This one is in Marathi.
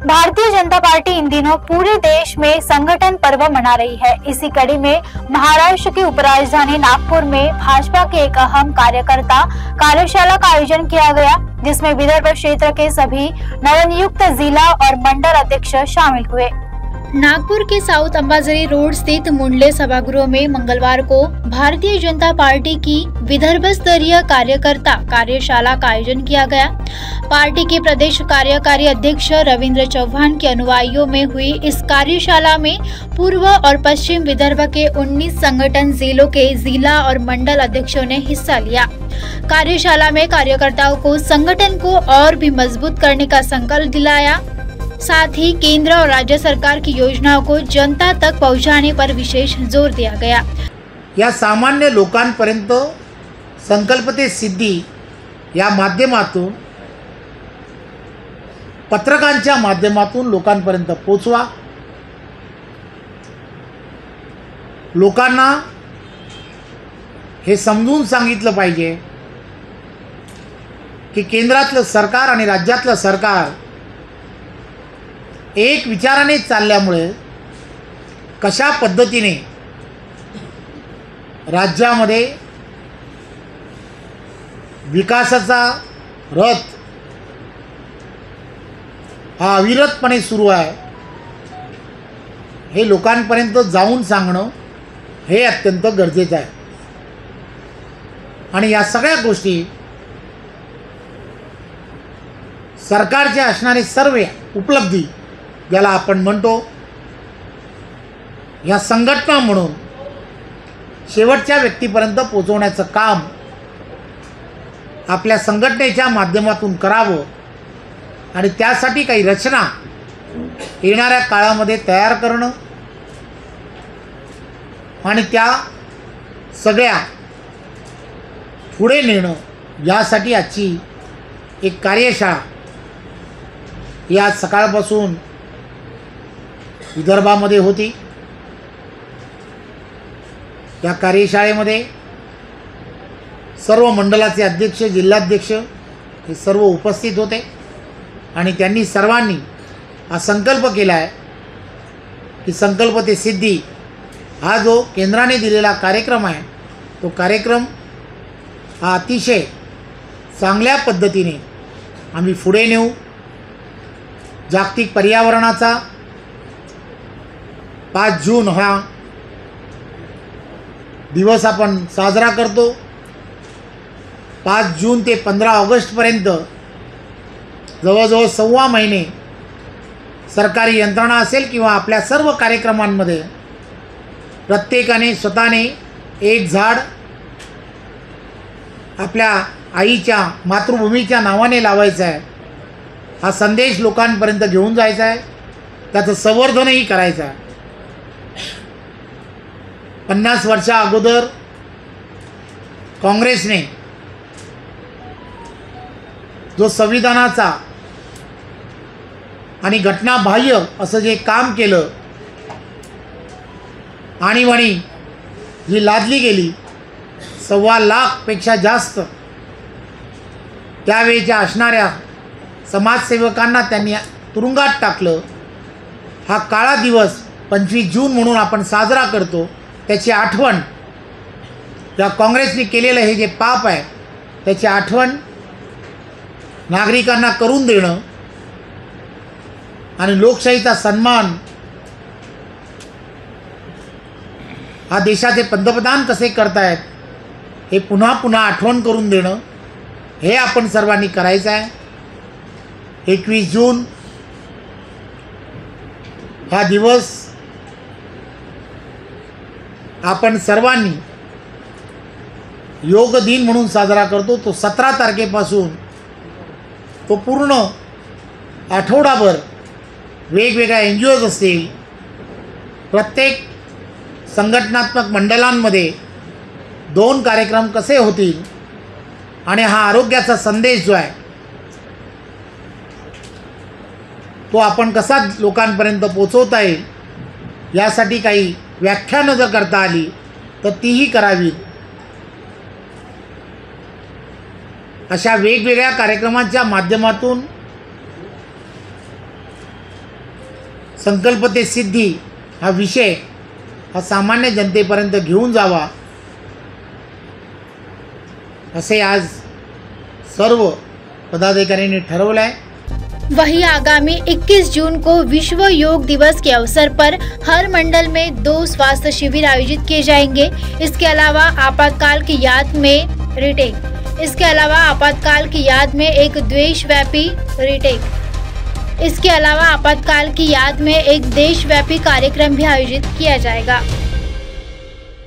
भारतीय जनता पार्टी इन दिनों पूरे देश में संगठन पर्व मना रही है। इसी कड़ी में महाराष्ट्र की उपराजधानी नागपुर में भाजपा के एक अहम कार्यकर्ता कार्यशाला का आयोजन किया गया, जिसमें विदर्भ क्षेत्र के सभी नवनियुक्त जिला और मंडल अध्यक्ष शामिल हुए। नागपुर के साउथ अंबाझरी रोड स्थित मुंडले सभागृह में मंगलवार को भारतीय जनता पार्टी की विदर्भ स्तरीय कार्यकर्ता कार्यशाला का आयोजन किया गया। पार्टी के प्रदेश कार्यकारी अध्यक्ष रविंद्र चौहान के अनुयायियों में हुई इस कार्यशाला में पूर्व और पश्चिम विदर्भ के 19 संगठन जिलों के जिला और मंडल अध्यक्षों ने हिस्सा लिया। कार्यशाला में कार्यकर्ताओं को संगठन को और भी मजबूत करने का संकल्प दिलाया। साथ ही केंद्र और राज्य सरकार की योजनाओं को जनता तक पहुंचाने पर विशेष जोर दिया गया। या सामान्य लोकांपर्यंत संकल्प ते सिद्धी या माध्यमातून पत्रकांच्या माध्यमातून लोकांपर्यंत पोहोचवा। लोकांना हे समजून सांगितलं पाहिजे की केंद्रातलं सरकार आणि राज्यातलं सरकार एक विचाराने चालल्यामुळे कशा पद्धतीने राज्यामध्ये विकासाचा रथ हा अविरतपणे सुरू आहे, हे लोकांपर्यंत जाऊन सांगणं हे अत्यंत गरजेचं आहे। आणि या सगळ्या गोष्टी सरकारच्या असणारे सर्व उपलब्धी ज्याला आपण म्हणतो या संघटना म्हणून शेवटच्या व्यक्तीपर्यंत पोहोचवण्याचं काम आपल्या संघटनेच्या माध्यमातून करावं आणि त्यासाठी काही रचना येणाऱ्या काळामध्ये तयार करणं आणि त्या सगळ्या पुढे नेणं यासाठी आजची एक कार्यशाळा या सकाळपासून विदर्भामध्ये होती। या कार्यशाळेमध्ये सर्व मंडलाचे अध्यक्ष जिल्हाध्यक्ष हे सर्व उपस्थित होते आणि त्यांनी सर्वांनी हा संकल्प केला आहे की संकल्प ते सिद्धी हा जो केंद्राने दिलेला कार्यक्रम आहे तो कार्यक्रम हा अतिशय चांगल्या पद्धतीने आम्ही पुढे नेऊ। जागतिक पर्यावरणाचा 5 जून हा दिवस आपण साजरा करतो। 5 जून ते 15 ऑगस्टपर्यंत जवळजवळ 6 महिने सरकारी यंत्रणा असेल किंवा आपल्या सर्व कार्यक्रमांमध्ये प्रत्येकाने स्वतःने एक झाड आपल्या आईच्या मातृभूमीच्या नावाने लावायचं आहे। हा संदेश लोकांपर्यंत घेऊन जायचा आहे, त्याचं संवर्धनही करायचं आहे। 50 वर्षा अगोदर काँग्रेसने जो संविधानाचा आणि घटनाबाह्य असं जे काम केलं, आणीबाणी जी लादली गेली 1.25 लाखपेक्षा जास्त त्यावेळेच्या असणाऱ्या समाजसेवकांना त्यांनी तुरुंगात टाकलं। हा काळा दिवस 25 जून म्हणून आपण साजरा करतो, त्याची आठवण या काँग्रेसने केलेलं हे जे पाप आहे त्याची आठवण नागरिकांना करून देणं आणि लोकशाहीचा सन्मान हा देशाचे पंतप्रधान कसे करतायत हे पुन्हा पुन्हा आठवण करून देणं हे आपण सर्वांनी करायचं आहे। 21 जून हा दिवस आपण सर्वांनी योग दिन म्हणून साजरा करतो। तो 17 तारखेपासून तो पूर्ण आठवडाभर वेगवेगळ्या NGOज असतील, प्रत्येक संघटनात्मक मंडळांमध्ये 2 कार्यक्रम कसे होतील आणि हा आरोग्याचा संदेश जो आहे तो आपण कसा लोकांपर्यंत पोहोचवता येईल यासाठी काही व्याख्यानं जर करता आली तर तीही करावीत। अशा वेगवेगळ्या कार्यक्रमांच्या माध्यमातून संकल्प ते सिद्धी हा विषय हा सामान्य जनतेपर्यंत घेऊन जावा असे आज सर्व पदाधिकाऱ्यांनी ठरवलं आहे। वहीं आगामी 21 जून को विश्व योग दिवस के अवसर पर हर मंडल में 2 स्वास्थ्य शिविर आयोजित किए जाएंगे। इसके अलावा आपातकाल की याद में एक देशव्यापी देशव्यापी कार्यक्रम भी आयोजित किया जाएगा।